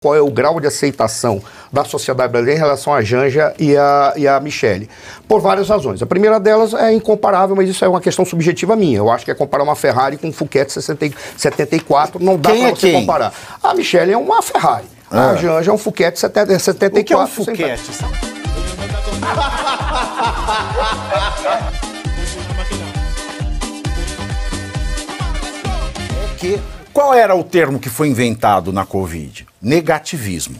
qual é o grau de aceitação da sociedade brasileira em relação a Janja e a Michele. Por várias razões. A primeira delas é incomparável, mas isso é uma questão subjetiva minha. Eu acho que é comparar uma Ferrari com um Fouquet 74, não dá para você comparar. A Michele é uma Ferrari. A Janja é um Fouquet 74. O que é um Fouquet? Qual era o termo que foi inventado na Covid? Negativismo.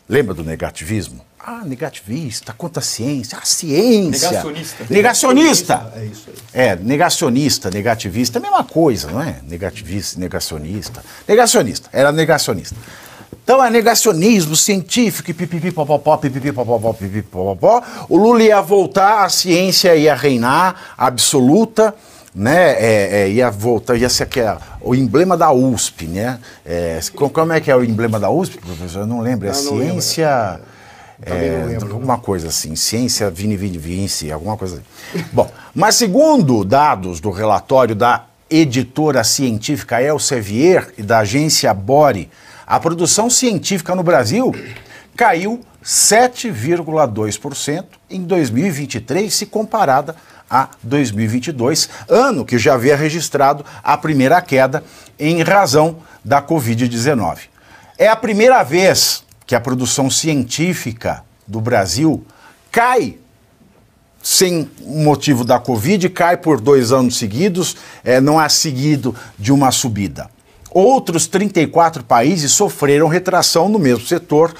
Lembra do negativismo? Ah, negativista, contra a ciência. A ciência. Negacionista. Negacionista. É isso aí. Negacionista, negativista, é a mesma coisa, não é? Negativista, negacionista. Negacionista, era negacionista. Então é negacionismo científico, pipipipopopó, pipipipopopó, pipipipopopó. O Lula ia voltar, a ciência ia reinar absoluta, né? Ia voltar, ia ser o emblema da USP, né? Como é que é o emblema da USP, professor? Eu não lembro. É ciência... alguma coisa assim, ciência vini vinci, alguma coisa assim. Bom, mas segundo dados do relatório da editora científica Elsevier e da agência Bori, a produção científica no Brasil caiu 7,2% em 2023, se comparada a 2022, ano que já havia registrado a primeira queda em razão da Covid-19. É a primeira vez que a produção científica do Brasil cai sem motivo da Covid, cai por 2 anos seguidos, não é seguido de uma subida. Outros 34 países sofreram retração no mesmo setor,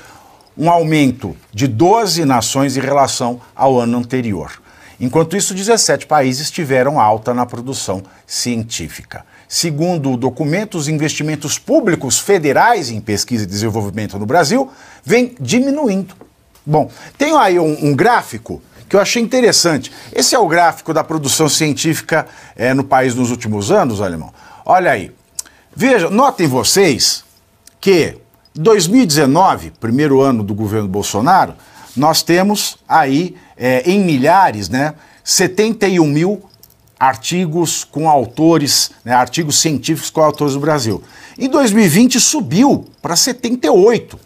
um aumento de 12 nações em relação ao ano anterior. Enquanto isso, 17 países tiveram alta na produção científica. Segundo o documento, os investimentos públicos federais em pesquisa e desenvolvimento no Brasil vêm diminuindo. Bom, tenho aí um gráfico que eu achei interessante. Esse é o gráfico da produção científica no país nos últimos anos, alemão. Olha aí. Veja, notem vocês que 2019, primeiro ano do governo Bolsonaro, nós temos aí em milhares, né, 71 mil artigos com autores, né, artigos científicos com autores do Brasil. Em 2020 subiu para 78.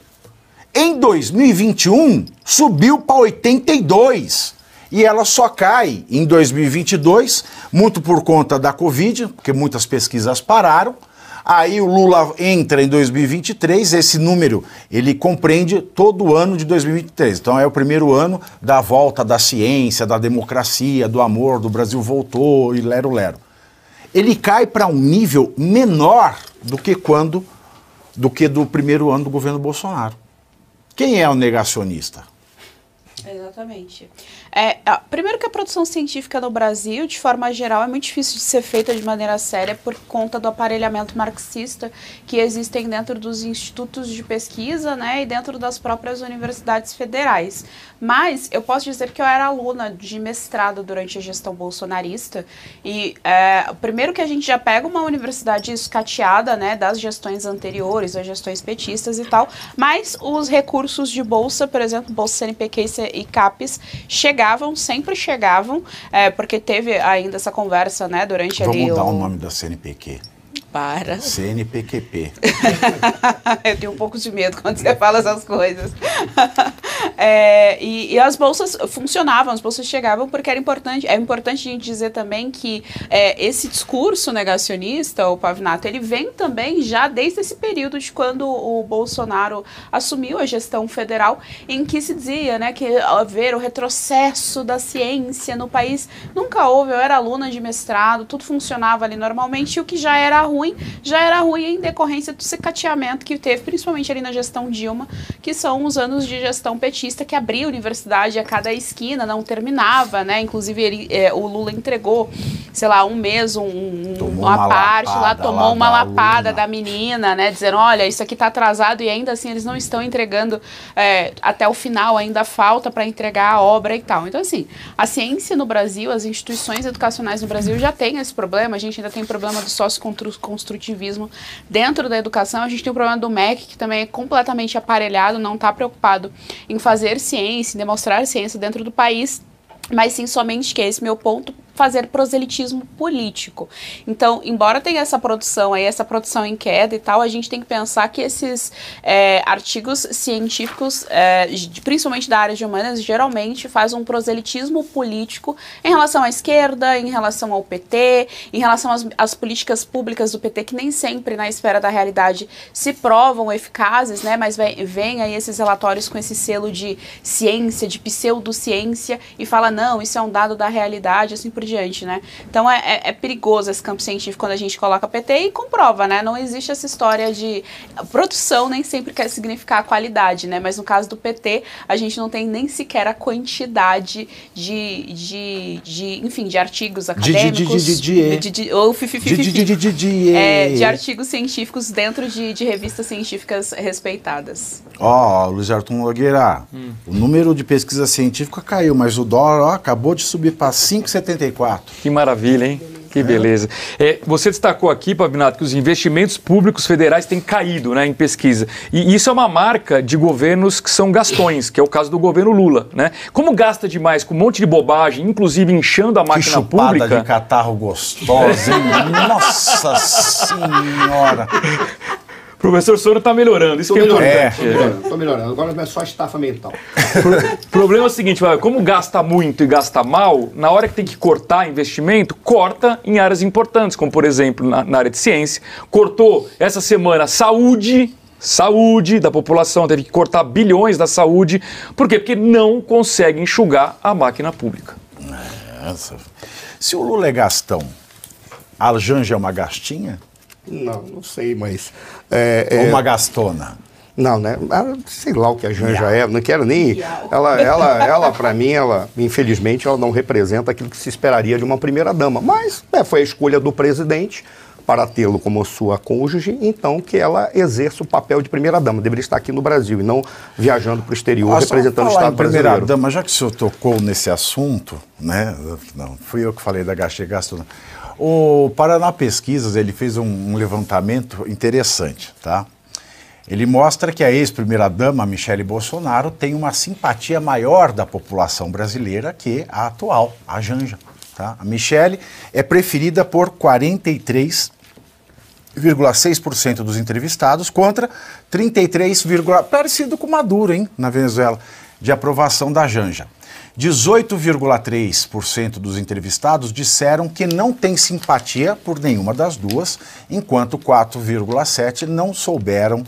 Em 2021 subiu para 82. E ela só cai em 2022, muito por conta da Covid, porque muitas pesquisas pararam. Aí o Lula entra em 2023, esse número, ele compreende todo o ano de 2023. Então é o primeiro ano da volta da ciência, da democracia, do amor, do Brasil voltou e lero-lero. Ele cai para um nível menor do que do primeiro ano do governo Bolsonaro. Quem é o negacionista? Exatamente. Primeiro que a produção científica no Brasil, de forma geral, é muito difícil de ser feita de maneira séria por conta do aparelhamento marxista que existem dentro dos institutos de pesquisa, né, e dentro das próprias universidades federais. Mas eu posso dizer que eu era aluna de mestrado durante a gestão bolsonarista e primeiro que a gente já pega uma universidade escateada, né, das gestões anteriores, das gestões petistas e tal, mas os recursos de bolsa, por exemplo, bolsa CNPq e CAPES, sempre chegavam, porque teve ainda essa conversa, né, durante ali... Vamos mudar o nome da CNPq. Para. CNPqP. Eu tenho um pouco de medo quando você fala essas coisas. E as bolsas funcionavam, as bolsas chegavam porque era importante. É importante a gente dizer também que esse discurso negacionista, o Pavinato, ele vem também já desde esse período de quando o Bolsonaro assumiu a gestão federal, em que se dizia, né, que haver o retrocesso da ciência no país. Nunca houve, eu era aluna de mestrado, tudo funcionava ali normalmente, e o que já era ruim em decorrência do cicateamento que teve, principalmente ali na gestão Dilma, que são os anos de gestão petista que abria a universidade a cada esquina, não terminava, né? Inclusive o Lula entregou, sei lá, um mês, uma parte lá, tomou uma lapada da menina, né? Dizendo, olha, isso aqui tá atrasado e ainda assim eles não estão entregando até o final, ainda falta para entregar a obra e tal. Então, assim, a ciência no Brasil, as instituições educacionais no Brasil já tem esse problema, a gente ainda tem problema do socioconstrutivismo dentro da educação, a gente tem o problema do MEC, que também é completamente aparelhado, não está preocupado em fazer ciência, em demonstrar ciência dentro do país, mas sim somente que esse meu ponto fazer proselitismo político. Então, embora tenha essa produção aí, essa produção em queda e tal, a gente tem que pensar que esses artigos científicos, principalmente da área de humanas, geralmente fazem um proselitismo político em relação à esquerda, em relação ao PT, em relação às políticas públicas do PT, que nem sempre na esfera da realidade se provam eficazes, né? Mas vem aí esses relatórios com esse selo de ciência, de pseudociência, e fala, não, isso é um dado da realidade, assim por diante, né? Então é perigoso esse campo científico quando a gente coloca PT e comprova, né? Não existe essa história de produção, nem sempre quer significar qualidade, né? Mas no caso do PT, a gente não tem nem sequer a quantidade enfim, de artigos acadêmicos, de artigos científicos dentro de revistas científicas respeitadas. Luiz Arthur Nogueira, o número de pesquisa científica caiu, mas o dólar acabou de subir para 5,74. Que maravilha, hein? Que beleza. Você destacou aqui, Pavinato, que os investimentos públicos federais têm caído, né, em pesquisa. E isso é uma marca de governos que são gastões, que é o caso do governo Lula, né? Como gasta demais com um monte de bobagem, inclusive inchando a máquina pública... Que chupada de catarro gostosa, hein? Nossa Senhora! O professor Soro está melhorando, isso que é importante. Estou melhorando, agora não é só estafa mental. O problema é o seguinte, como gasta muito e gasta mal, na hora que tem que cortar investimento, corta em áreas importantes, como por exemplo na área de ciência. Cortou essa semana saúde da população, teve que cortar bilhões da saúde. Por quê? Porque não consegue enxugar a máquina pública. Se o Lula é gastão, a Janja é uma gastinha? Não sei, mas... Ou uma gastona? Não, né? Sei lá o que a Janja é, não quero nem... Ela para mim, infelizmente, ela não representa aquilo que se esperaria de uma primeira-dama. Mas foi a escolha do presidente para tê-lo como sua cônjuge, então que ela exerça o papel de primeira-dama. Deveria estar aqui no Brasil e não viajando para o exterior, representando o Estado brasileiro. Primeira-dama, já que o senhor tocou nesse assunto, né? Não, fui eu que falei da gastona. O Paraná Pesquisas, ele fez um levantamento interessante, tá? Ele mostra que a ex-primeira-dama, Michele Bolsonaro, tem uma simpatia maior da população brasileira que a atual, a Janja, tá? A Michele é preferida por 43,6% dos entrevistados contra 33,... Parecido com Maduro, hein, na Venezuela, de aprovação da Janja. 18,3% dos entrevistados disseram que não tem simpatia por nenhuma das duas, enquanto 4,7% não souberam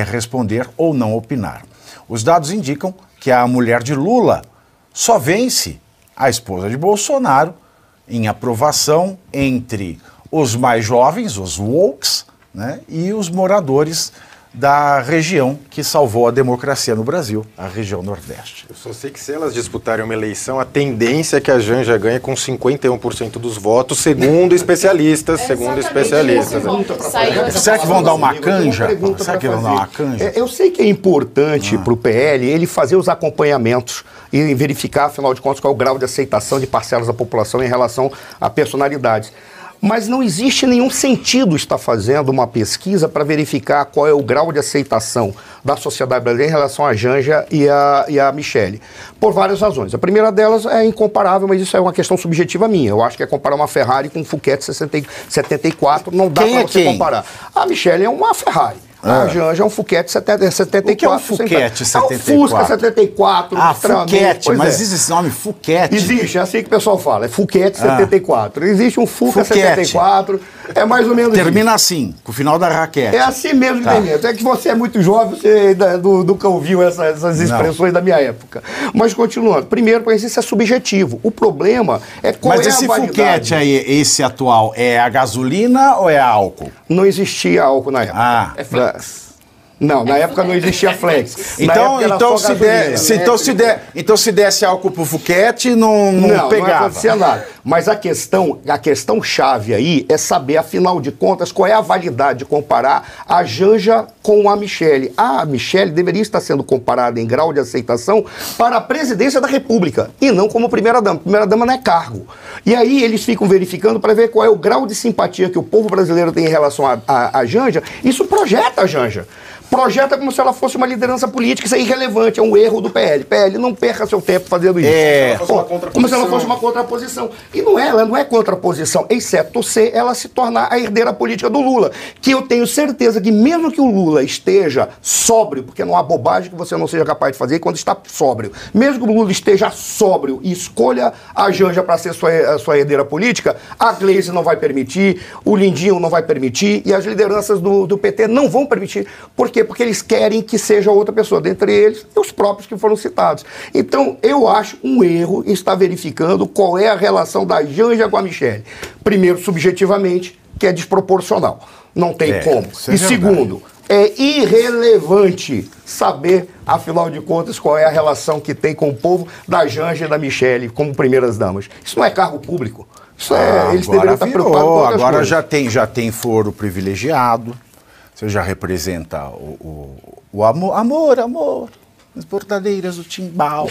responder ou não opinar. Os dados indicam que a mulher de Lula só vence a esposa de Bolsonaro em aprovação entre os mais jovens, os wokes, né, e os moradores da região que salvou a democracia no Brasil, a região Nordeste. Eu só sei que se elas disputarem uma eleição, a tendência é que a Janja ganhe com 51% dos votos, segundo especialistas. Será que vão dar uma canja? Será que vão dar uma canja? Eu sei que é importante para o PL ele fazer os acompanhamentos e verificar, afinal de contas, qual é o grau de aceitação de parcelas da população em relação a personalidades. Mas não existe nenhum sentido estar fazendo uma pesquisa para verificar qual é o grau de aceitação da sociedade brasileira em relação à Janja e a Michele. Por várias razões. A primeira delas é incomparável, mas isso é uma questão subjetiva minha. Eu acho que é comparar uma Ferrari com um Fouquet 74, não dá para você comparar. A Michele é uma Ferrari. A Janja é um Fouquet 74. O que é um Fouquet 74? É um Fusca 74. Fouquet, mas existe esse nome Fouquet? Existe, é assim que o pessoal fala, é Fouquet 74. Existe um Fusca 74, é mais ou menos termina assim, com o final da raquete. É assim mesmo que termina. É que você é muito jovem, você nunca ouviu essas expressões da minha época. Mas continuando, primeiro, para isso é subjetivo. O problema é qual mas é a esse validade. Fouquet aí, esse atual, é a gasolina ou é a álcool? Não existia álcool na época. É Flex. Não, na época não existia Flex. Então se desse álcool pro Fouquet, não pegava. Não acontecia nada. Mas a questão chave aí é saber, afinal de contas, qual é a validade de comparar a Janja com a Michele. A Michele deveria estar sendo comparada em grau de aceitação para a presidência da República e não como primeira-dama. Primeira-dama não é cargo. E aí eles ficam verificando para ver qual é o grau de simpatia que o povo brasileiro tem em relação à Janja. Isso projeta a Janja. Projeta como se ela fosse uma liderança política, isso é irrelevante, é um erro do PL. PL, não perca seu tempo fazendo isso. Como se ela fosse uma contraposição. E ela não é contraposição, exceto se ela se tornar a herdeira política do Lula. Que eu tenho certeza que mesmo que o Lula esteja sóbrio, porque não há bobagem que você não seja capaz de fazer quando está sóbrio, mesmo que o Lula esteja sóbrio e escolha a Janja para ser sua herdeira política, a Gleisi não vai permitir, o Lindinho não vai permitir e as lideranças do PT não vão permitir. Por quê? Porque eles querem que seja outra pessoa, dentre eles os próprios que foram citados. Então, eu acho um erro estar verificando qual é a relação da Janja com a Michelle. Primeiro, subjetivamente, que é desproporcional. Não tem como. E segundo, é irrelevante saber, afinal de contas, qual é a relação que tem com o povo da Janja e da Michelle como primeiras damas. Isso não é cargo público. Isso eles deveriam estar preocupados com outras agora coisas. já tem foro privilegiado. Você já representa o amor, as bordadeiras do Timbal.